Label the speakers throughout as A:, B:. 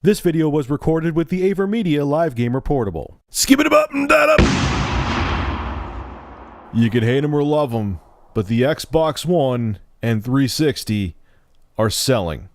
A: This video was recorded with the AverMedia Live Gamer Portable. Skip it up and that up! You can hate them or love them, but the Xbox One and 360 are selling.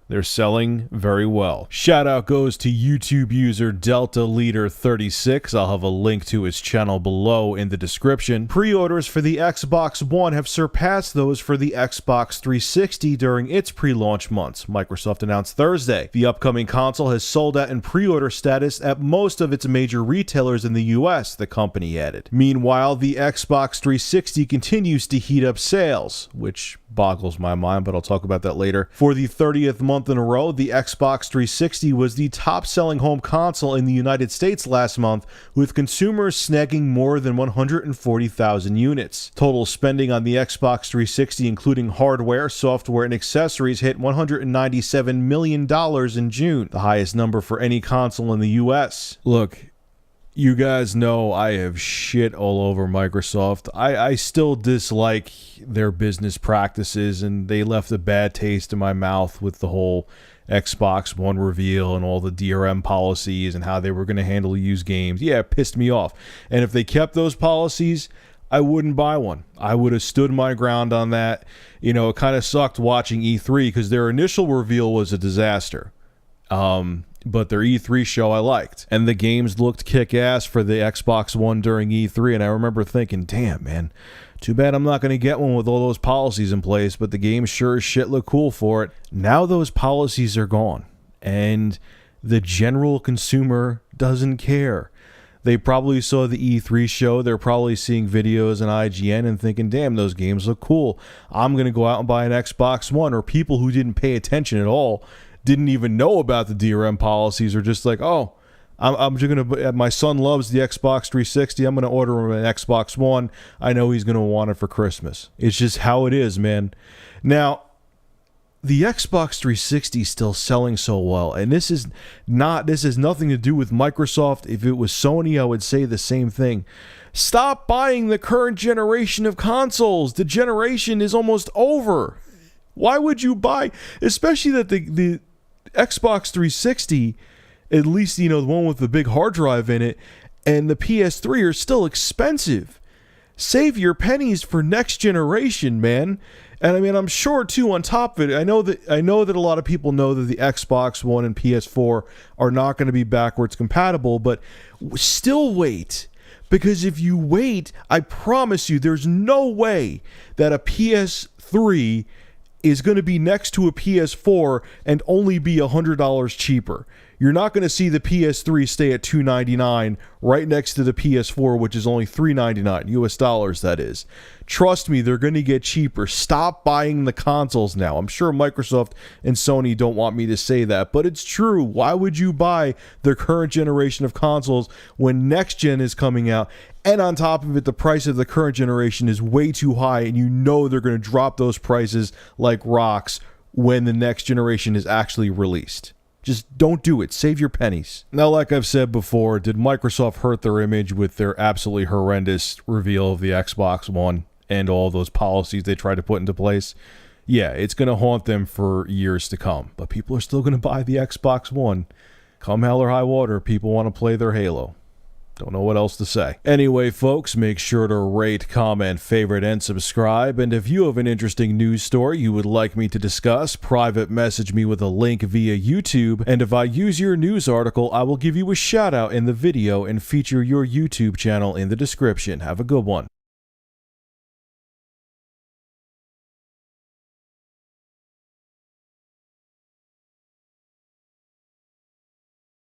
A: They're selling very well. Shout out goes to YouTube user Delta Leader 36. I'll have a link to his channel below in the description. Pre-orders for the Xbox One have surpassed those for the Xbox 360 during its pre-launch months, Microsoft announced Thursday. The upcoming console has sold out in pre-order status at most of its major retailers in the US, the company added. Meanwhile, the Xbox 360 continues to heat up sales, which boggles my mind, but I'll talk about that later. For the 30th month in a row, the Xbox 360 was the top-selling home console in the United States last month, with consumers snagging more than 140,000 units. Total spending on the Xbox 360, including hardware, software, and accessories, hit $197 million in June, the highest number for any console in the US. Look, you guys know I have shit all over Microsoft. I still dislike their business practices, and they left a bad taste in my mouth with the whole Xbox One reveal and all the DRM policies and how they were going to handle used games. Yeah, it pissed me off. And if they kept those policies, I wouldn't buy one. I would have stood my ground on that. You know, it kind of sucked watching E3 because their initial reveal was a disaster. But their E3 show I liked. And the games looked kick-ass for the Xbox One during E3, and I remember thinking, damn, man, too bad I'm not going to get one with all those policies in place, but the games sure as shit look cool for it. Now those policies are gone, and the general consumer doesn't care. They probably saw the E3 show, they're probably seeing videos on IGN and thinking, damn, those games look cool. I'm going to go out and buy an Xbox One, or people who didn't pay attention at all, didn't even know about the DRM policies, are just like, oh, I'm just going to, my son loves the Xbox 360, I'm going to order him an Xbox One, I know he's going to want it for Christmas. It's just how it is, man. Now, the Xbox 360 is still selling so well, and this has nothing to do with Microsoft. If it was Sony, I would say the same thing. Stop buying the current generation of consoles. The generation is almost over. Why would you buy, especially that the Xbox 360, at least, you know, the one with the big hard drive in it, and the PS3 are still expensive. Save your pennies for next generation, man. And I mean, I'm sure too, on top of it, I know that a lot of people know that the Xbox One and PS4 are not going to be backwards compatible, but still wait. Because if you wait, I promise you, there's no way that a PS3 is going to be next to a PS4 and only be $100 cheaper. You're not going to see the PS3 stay at $299 right next to the PS4, which is only $399 US dollars, that is. Trust me, they're going to get cheaper. Stop buying the consoles now. I'm sure Microsoft and Sony don't want me to say that, but it's true. Why would you buy their current generation of consoles when next gen is coming out? And on top of it, the price of the current generation is way too high, and you know they're going to drop those prices like rocks when the next generation is actually released. Just don't do it. Save your pennies. Now, like I've said before, did Microsoft hurt their image with their absolutely horrendous reveal of the Xbox One and all those policies they tried to put into place? Yeah, it's going to haunt them for years to come. But people are still going to buy the Xbox One. Come hell or high water, people want to play their Halo. Don't know what else to say. Anyway, folks, make sure to rate, comment, favorite, and subscribe. And if you have an interesting news story you would like me to discuss, private message me with a link via YouTube. And if I use your news article, I will give you a shout out in the video and feature your YouTube channel in the description. Have a good one.